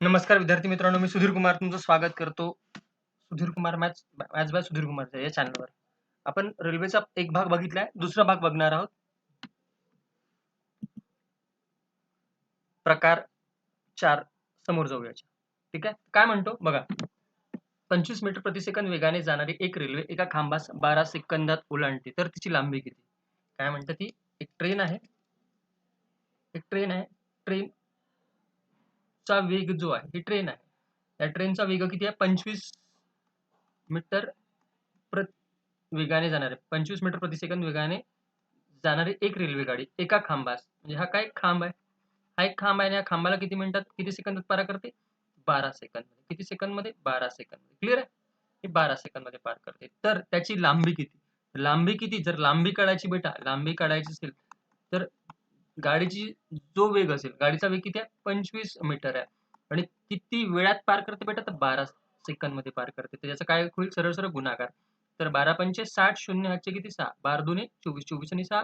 नमस्कार विद्यार्थी मित्रांनो, मी सुधीर कुमार तुमचं स्वागत करतो. सुधीर कुमार मॅथ्स बाय सुधीर कुमारच्या या चॅनलवर. आपण रेल्वेचा एक भाग बघितलाय, दुसरा भाग बघणार आहोत. प्रकार 4 समोर जाऊयाच्या. ठीक आहे. काय म्हणतो बघा. 25 मीटर प्रति सेकंद वेगाने जाणारी एक रेल्वे एका खांबास 12 सेकंदात ओलांडते, तर तिची लांबी किती? काय म्हणतं ती? एक ट्रेन आहे. ट्रेनचा वेग जो आहे, ही ट्रेन आहे. या ट्रेनचा वेग किती आहे? 25 मीटर वेगाने जाणारे 25 मीटर प्रति सेकंद वेगाने जाणारी एक रेल्वे गाडी एका खांबास, म्हणजे हा काय खांब आहे? हा एक खांब आहे आणि या खांबाला किती मिनिटात किती सेकंदात पार करते? 12 सेकंद. किती सेकंद मध्ये? 12 सेकंद. क्लिअर आहे? हे 12 सेकंद मध्ये पार करते. तर त्याची लांबी किती? लांबी किती? जर लांबी काढायची बेटा, लांबी काढायची असेल तर गाडीची जो वेग असेल, गाडीचा वेग किती आहे? 25 मीटर आहे आणि किती वेळात पार करते बेटा? तर 12 सेकंद मध्ये पार करते. तर त्याचं काय होईल? सरळ सरळ गुणाकार. तर 12 पंचे 60, शून्य हातचे किती? 6, 12 दुने 24, 24 आणि 6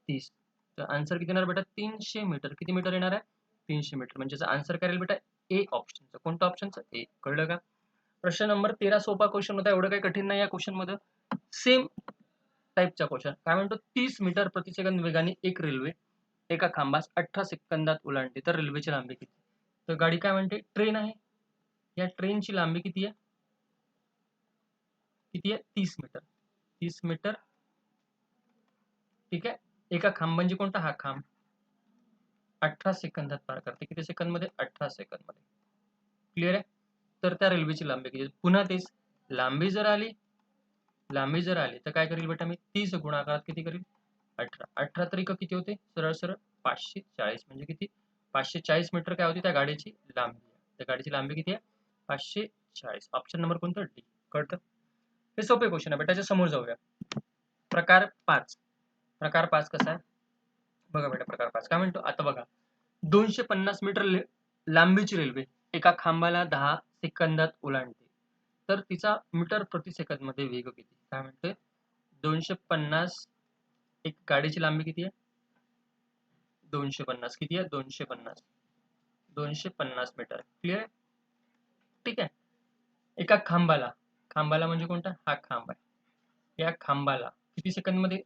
30. तर आन्सर किती येणार बेटा? 300 मीटर. किती मीटर येणार आहे? 300 मीटर. म्हणजे आन्सर काय राहील बेटा? ए ऑप्शनचं. कोणतं ऑप्शनचं? ए. कळलं का? प्रश्न नंबर 13 सोपा क्वेश्चन होता. एवढं काही कठीण नाही या क्वेश्चन मध्ये. सेम टाईपचा क्वेश्चन. काय म्हणतो? 30 मीटर प्रति सेकंद वेगाने एक रेल्वे एका खांबास 18 सेकंदात ओलांडते, तर रेल्वेची लांबी किती? तर गाडी काय म्हणते? ट्रेन आहे. या ट्रेनची लांबी किती आहे? किती आहे? 30 मीटर. 30 मीटर. ठीक आहे. एका खांब म्हणजे कोणता? हा खांब 18 सेकंदात पार करते. किती सेकंद मध्ये? 18 सेकंद मध्ये. क्लिअर आहे? तर त्या रेल्वेची लांबी किती? पुन्हा तेच. लांबी जर आली तर काय करेल बेटा मी? 30 गुणाकारात किती करेल? 18. 18 तरी किती होते? सरळ सरळ 540. म्हणजे किती? 540 मीटर काय होती त्या गाडीची लांबी. त्या गाडीची लांबी किती आहे? 540. ऑप्शन नंबर कोणतं? डी. कळतं? हे सोपे क्वेश्चन आहे बेटा. त्याच्या समोर जाऊया. प्रकार 5. प्रकार 5 कसा आहे? बघा बेटा, प्रकार 5 काय म्हणतो? आता बघा. 250 मीटर लांबीची रेल्वे एका खांबाला 10 सेकंदात ओलांडते, तर तिचा मीटर प्रति सेकंद मध्ये वेग किती? काय म्हणतोय? 250. एक गाडीची लांबी किती आहे? 250. किती आहे? 250. 250 मीटर. क्लिअर? ठीक आहे. एका खांबाला म्हणजे कोणता? हा खांब आहे. या खांबाला किती सेकंद मध्ये?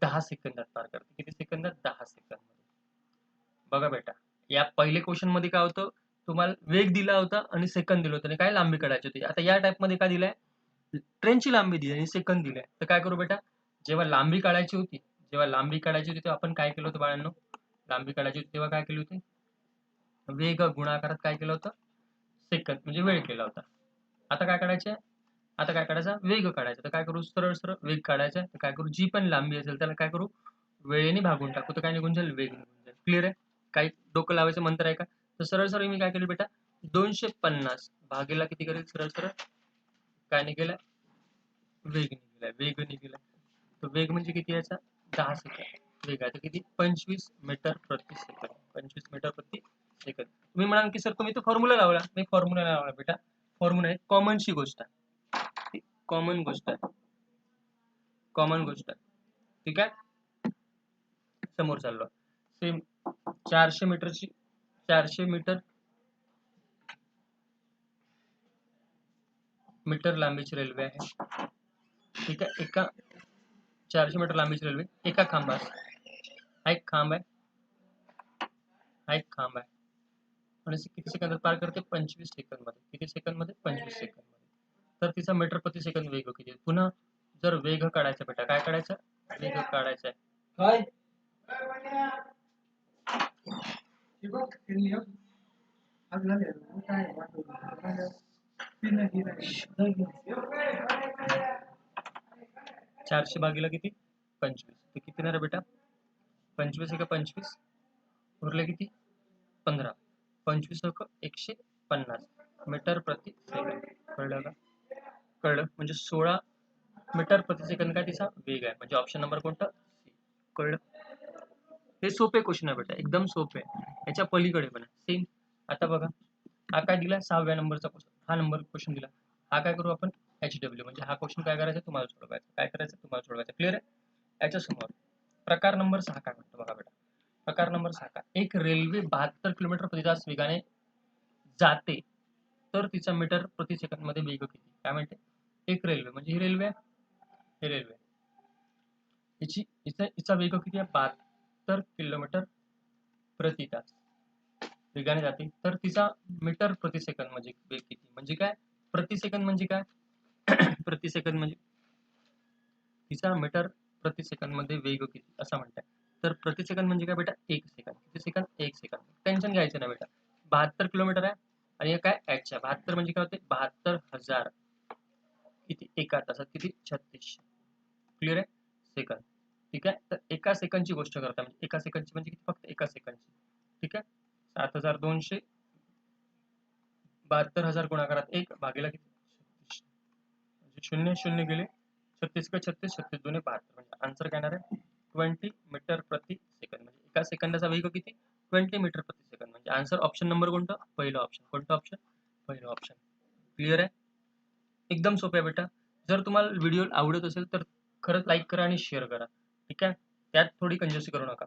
10 सेकंदात पार करते. किती सेकंदात? 10 सेकंद मध्ये. बघा बेटा, या पहिले क्वेश्चन मध्ये काय होतं? तुम्हाला वेग दिला होता आणि सेकंद दिलं होतं आणि काय लांबी काढायची होती. आता या टाइप मध्ये काय दिलंय? ट्रेनची लांबी दिली आणि सेकंद दिलाय. तर काय करू बेटा? जेव्हा लांबी काढायची होती, तेव्हा आपण काय केलं होतं बाळांनो? लांबी काढायची होती तेव्हा काय केली होती? वेग गुणाकारात काय केलं होतं? सेकंद म्हणजे वेळ केला होता. आता काय काढायचं? आता काय काढायचा? वेग काढायचा. तर काय करू? सरळ सरळ वेग काढायचा. तर काय करू? जी पण लांबी असेल त्याला काय करू? वेळेने भागून टाकू. तर काय निघून जाईल? वेग निघून जाईल. क्लिअर आहे? काही डोकं लावायचं मंत्र आहे का? तर सरळ सरळ मी काय केलं बेटा? 250 भागीला किती करेल? सरळ सरळ काय निघेल? वेग निघाला. तर वेग म्हणजे किती याचा? 10 सेकंद. वेग आहे तर किती? 25 मीटर प्रति सेकंद. 25 मीटर प्रति सेकंद. तुम्ही म्हणाल की सर तुम्ही तो फॉर्म्युला लावला. मी फॉर्म्युला लावला बेटा. फॉर्म्युला आहे कॉमनची गोष्ट आहे. कॉमन गोष्ट आहे. कॉमन गोष्ट आहे. ठीक आहे? समोर चाललो. सेम 400 मीटरची 400 मीटर लांबीची रेल्वे आहे. ठीक आहे. 400 मीटर लांबीची रेल्वे एका खांबात. हा एक खांब आहे. आणि किती सेकंदात पार करते? 25 सेकंद मध्ये. किती सेकंद मध्ये? 25 सेकंद मध्ये. तर तिचा मीटर प्रति सेकंद वेग किती? पुन्हा जर वेग काढायचा बेटा, काय काढायचा? वेग काढायचा आहे. चारशे भागीला किती? 25. तर किती येणार बेटा? 25 का 25 उरले किती? 15. 25 150 मीटर प्रति सेकंद. कळलं का? कळलं? म्हणजे 16 मीटर प्रति सेकंद काय तिचा वेग आहे. म्हणजे ऑप्शन नंबर कोणता? सी. कळलं? हे सोपे क्वेश्चन आहे बेटा, एकदम सोपे आहे. याच्या पलीकडे पण आहे सेम. आता बघा, हा काय दिला? 6व्या नंबरचा क्वेश्चन. हा नंबर क्वेश्चन दिला. हा काय करू आपण? HW. म्हणजे हा क्वेश्चन काय करायचा? तुम्हाला सोडवायचा. काय करायचं? तुम्हाला सोडवायचं. क्लिअर आहे? याच्या समोर प्रकार नंबर 6 काय म्हणतो बघा बेटा. प्रकार नंबर 6 का? एक रेल्वे 72 किलोमीटर प्रति तास वेगाने जाते तर तिचा मीटर प्रति सेकंद मध्ये वेग किती? काय म्हणते? एक रेल्वे म्हणजे ही रेल्वे आहे, ही रेल्वे हिचा वेग किती आहे? 72 किलोमीटर प्रति तास वेगाने जाते तर तिचा मीटर प्रति सेकंद म्हणजे वेग किती? म्हणजे काय? प्रति सेकंद म्हणजे काय? प्रति सेकंद म्हणजे तिचा मीटर प्रति सेकंद मध्ये वेग किती असं म्हणताय. तर प्रति सेकंद म्हणजे काय बेटा? एक सेकंद. किती सेकंद? एक सेकंद. टेन्शन घ्यायचं नाही बेटा. 72 किलोमीटर आहे आणि हे काय एच आहे. 72 म्हणजे काय होते? 72,000 किती एका तासात किती? 3600. क्लिअर आहे? सेकंद. ठीक आहे. तर एका सेकंदची गोष्ट करता म्हणजे एका सेकंदची म्हणजे किती? फक्त एका सेकंदची. ठीक आहे. 7200 72,000 गुणाकारात 1 भागीला किती? 3600. म्हणजे 0 0 गेले 36 का 36 36 दुने 72 म्हणजे आन्सर काय येणार आहे? 20 मीटर प्रति सेकंद. म्हणजे एका सेकंदाचा वेग किती? 20 मीटर प्रति सेकंद. म्हणजे आन्सर ऑप्शन नंबर कोणतं? पहिलं ऑप्शन. कोणतं ऑप्शन? पहिलं ऑप्शन. क्लिअर आहे? एकदम सोपं आहे बेटा. जर तुम्हाला व्हिडिओ आवडत असेल तर खरंच लाईक करा आणि शेअर करा. ठीक आहे? त्यात थोडी कंजूसी करू नका.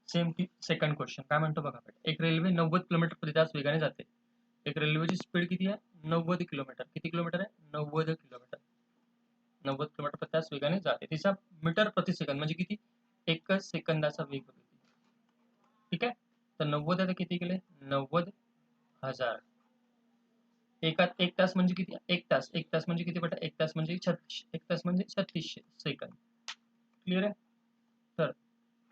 सेम सेकंड क्वेश्चन काय म्हणतो बघा बेटा. एक रेल्वे 90 किलोमीटर प्रति तास वेगाने जाते. एक रेल्वेची स्पीड किती आहे? 90 किलोमीटर. किती किलोमीटर आहे? 90 किलोमीटर. 90 किलोमीटर प्रति तास वेगाने जाते. तिचा मीटर प्रति सेकंद म्हणजे किती? एकच सेकंदाचा वेग किती? ठीक आहे. तर 90 आता किती केले? 90,000. एक तास म्हणजे किती? एक तास. एक तास म्हणजे किती बेटा? एक तास म्हणजे 36. एक तास म्हणजे 3600 सेकंद. क्लिअर आहे? तर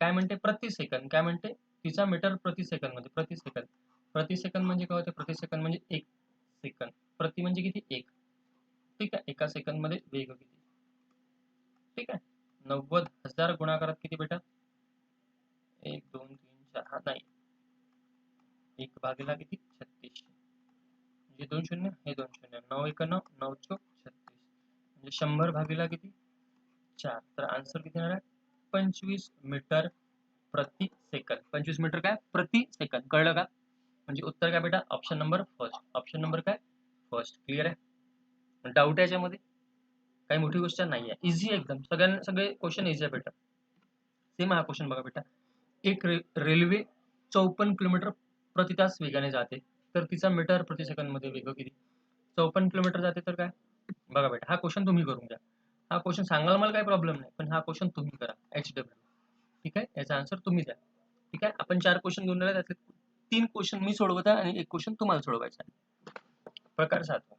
काय म्हणते? प्रति सेकंद. काय म्हणते? तिचा मीटर प्रति सेकंद मध्ये प्रति सेकंद. प्रति सेकंद म्हणजे काय होते? प्रति सेकंद म्हणजे एक सेकंद. प्रति म्हणजे किती? एक. ठीक आहे. एका सेकंद मध्ये वेग किती? ठीक आहे. 90,000 गुणाकारात किती बेटा? 1 2 3 4 हा नाही. 1 भागीला किती? 3600. म्हणजे 2 शून्य हे 2 शून्य. 9 1 9 9 चौक 36. म्हणजे 100 भागीला किती? 4. तर आन्सर किती येणार आहे? 25 मीटर प्रति सेकंद. 25 मीटर काय? प्रति सेकंद. कळलं का? म्हणजे उत्तर काय बेटा? Option number first. Option number काय? फर्स्ट. क्लिअर आहे? डाऊट आहे याच्यामध्ये? काही मोठी गोष्ट नाही आहे. इझी एकदम. सगळे क्वेश्चन इझी आहे बेटा. सेम हा क्वेश्चन बघा बेटा. एक रेल्वे 54 किलोमीटर प्रति तास वेगाने जाते तर तिचा मीटर प्रति सेकंद मध्ये वेग किती? 54 किलोमीटर जाते तर काय? बघा बेटा हा क्वेश्चन तुम्ही करून घ्या. हा क्वेश्चन सांगायला मला काही प्रॉब्लेम नाही पण हा क्वेश्चन तुम्ही करा. HW. ठीक आहे. याचा आन्सर तुम्ही द्या. ठीक आहे. आपण 4 क्वेश्चन घेऊन आले त्यातले 3 क्वेश्चन मी सोडवत आहे आणि 1 क्वेश्चन तुम्हाला सोडवायचा आहे. प्रकार 7.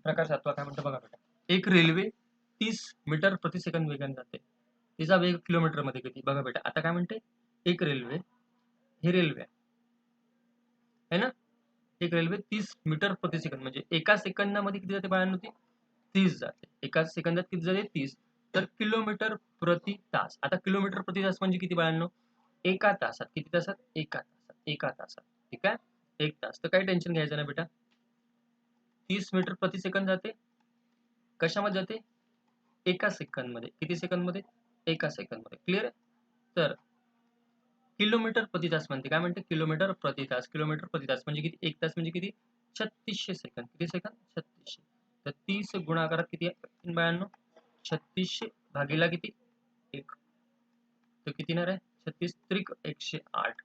प्रकार 7 काय म्हणतो बघा बेटा. एक रेल्वे 30 मीटर प्रति सेकंद वेगाने जाते. तिचा वेग किलोमीटर मध्ये किती? बघा बेटा आता काय म्हणते? एक रेल्वे ही रेल्वे आहे ना? एक रेल्वे 30 मीटर प्रति सेकंद म्हणजे एका सेकंदामध्ये किती जाते बाळांनो ती? 30 जाते. एका सेकंदात किती जाते? 30. तर किलोमीटर प्रति तास. आता किलोमीटर प्रति तास म्हणजे किती बाळांनो? एका तासात. किती तासात? एका तासात. एका तासात. ठीक आहे? 1 तास. तर काही टेन्शन घ्यायचं नाही बेटा. 30 मीटर प्रति सेकंद जाते. कशामध्ये जाते? एका सेकंदमध्ये. किती सेकंदमध्ये? एका सेकंदमध्ये. क्लिअर आहे? तर किलोमीटर प्रति तास म्हणते. काय म्हणते? किलोमीटर प्रति तास. किलोमीटर प्रति तास म्हणजे किती? 1 तास म्हणजे किती? 3600 सेकंद. किती सेकंद? 3600. तर 30 गुणाकारात किती आहे बाळांनो? 3600 भागीला किती? 1. तर किती येणार आहे? 36 त्रिक 108.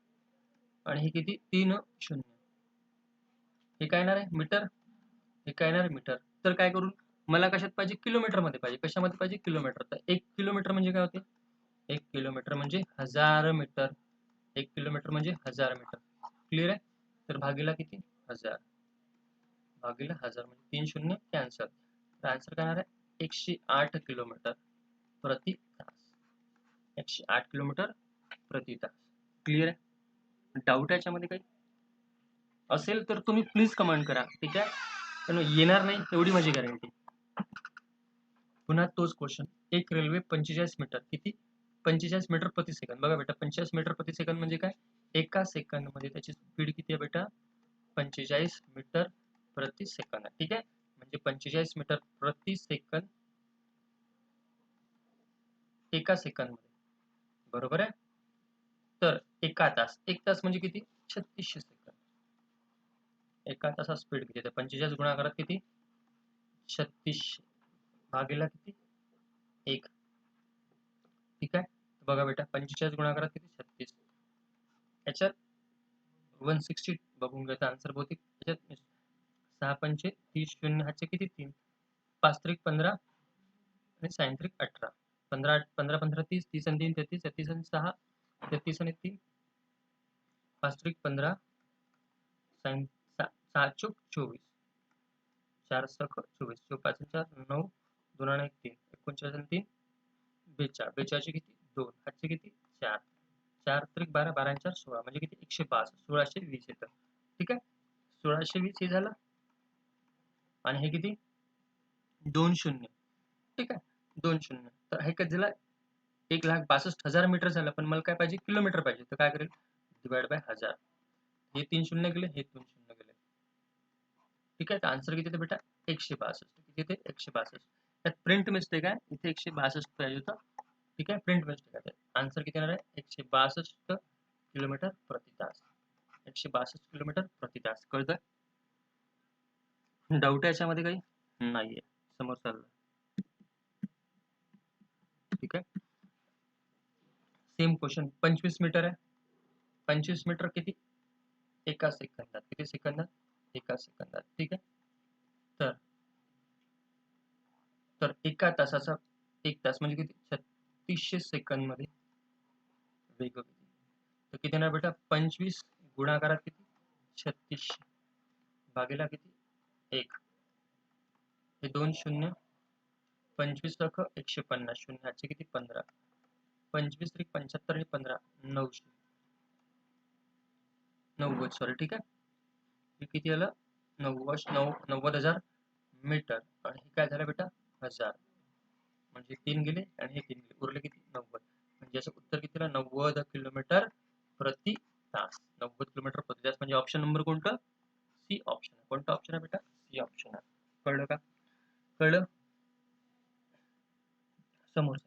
आणि हे किती? 3 0. हे काय येणार आहे? मीटर. हे काय येणार आहे? मीटर. तर काय करू? मला कशात पाहिजे? किलोमीटरमध्ये पाहिजे. कशामध्ये पाहिजे? किलोमीटर. तर 1 किलोमीटर म्हणजे काय होते? 1 किलोमीटर म्हणजे 1000 मीटर. 1 किलोमीटर म्हणजे 1000 मीटर. क्लिअर आहे? तर भागीला किती? 1000. भागीला 1000 म्हणजे 3 शून्य कॅन्सल. तर आन्सर काय येणार आहे? 108 किलोमीटर प्रति तास. 108 किलोमीटर प्रति तास. क्लिअर आहे? डाऊट आहे याच्यामध्ये काही? असेल तर तुम्ही प्लीज कमेंट करा. ठीक आहे? पण येणार नाही एवढी माझी गॅरंटी. पुन्हा तोच क्वेश्चन. एक रेल्वे 45 मीटर किती? 45 मीटर प्रति सेकंद. बघा बेटा 45 मीटर प्रति सेकंद म्हणजे काय? एका सेकंदमध्ये त्याची स्पीड किती आहे बेटा? 45 मीटर प्रति सेकंद. ठीक आहे? म्हणजे 45 मीटर प्रति सेकंद एका सेकंदमध्ये. बरोबर आहे? तर एका तास. 1 तास म्हणजे किती? 3600 सेकंद. एका तासात स्पीड किती? तर 45 गुणाकारात किती? 3600 भागीला किती? 1. ठीक आहे? बघा बेटा 45 गुणाकारात किती? 36. याच्यात 160 बघून घ्या आन्सर बहुतेक त्याच्यात 6 पंचे 30 शून्य हातचे किती 3 5 त्रिक 15 आणि 6 त्रिक 18 15 15 15 30 30 आणि 3 33 33 आणि 6 33 आणि 3 5 त्रिक 15 6 चोक 24 4 सख 24 5 4 9 2 आणि 1 3 39 आणि 3 42 42 चे किती 2 हातचे किती 4 4 त्रिक 12 12 आणि 4 16 म्हणजे किती 162 1620 येतं. ठीक आहे 1620 हे झालं आणि हे किती 2 शून्य. ठीक आहे 2 शून्य तर हे कधी झालं 1,62,000 मीटर झालं पण मला काय पाहिजे किलोमीटर पाहिजे तर काय करेल डिवाइड बाय 1000 हे 3 शून्य गेले हे 2 शून्य गेले. ठीक आहे तर आन्सर किती येते बेटा 162 किती येते 162 त्यात प्रिंट मिस्टेक आहे इथे 162 पाहिजे होतं. ठीक आहे प्रिंट मिस्टेक आहे आन्सर किती येणार आहे 162 किलोमीटर प्रति तास 162 किलोमीटर प्रति तास कळतं. डाऊट आहे याच्यामध्ये काही नाहीये समोर चाललं. ठीक आहे सेम क्वेश्चन 25 मीटर आहे 25 मीटर किती एका सेकंदात किती सेकंदात एका सेकंदात. ठीक आहे तर एका तासाचा 1 तास म्हणजे किती 3600 सेकंद मध्ये वेग किती तर किती येणार बेटा 25 गुणाकारात किती 3600 भागीला किती 1 हे 2 शून्य 25 लाख 150 शून्य ह्याचे किती 15 25 त्रिक 75 आणि 15 90 सॉरी. ठीक आहे हे किती आलं 90,000 मीटर आणि हे काय झालं बेटा 1000 म्हणजे 3 गेले आणि हे 3 गेले उरले किती 90 म्हणजे याचं उत्तर किती 90 किलोमीटर प्रति तास 90 किलोमीटर प्रति तास म्हणजे ऑप्शन नंबर कोणतं सी ऑप्शन आहे. कोणता ऑप्शन आहे बेटा सी ऑप्शन आहे. कळलं का कळलं समोर.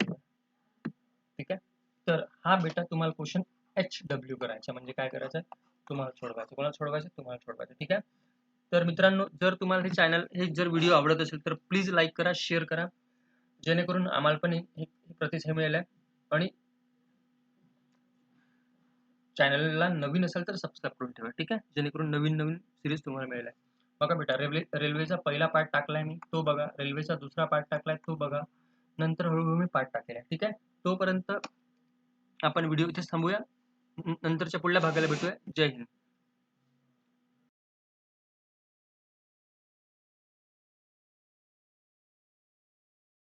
ठीक आहे तर हा बेटा तुम्हाला क्वेश्चन HW करायचा म्हणजे काय करायचं तुम्हाला सोडवायचं कोणाला सोडवायचं तुम्हाला सोडवायचं. ठीक आहे तर मित्रांनो जर तुम्हाला हे चॅनल हे जर व्हिडिओ आवडत असेल तर प्लीज लाईक करा शेअर करा जेणेकरून आम्हाला पण हे प्रतिसाद मिळेल आणि चॅनलला नवीन असेल तर सबस्क्राईब करून ठेवा. ठीक आहे जेणेकरून नवीन नवीन सिरीज तुम्हाला मिळेल. बघा बेटा रेल्वेचा पहिला पार्ट टाकलाय मी तो बघा रेल्वेचा दुसरा पार्ट टाकलाय तो बघा नंतर हळूहळू मी पार्ट टाकेल. ठीक आहे तोपर्यंत आपण व्हिडिओ इथेच थांबूया नंतरच्या पुढल्या भागाला भेटूया. जय हिंद.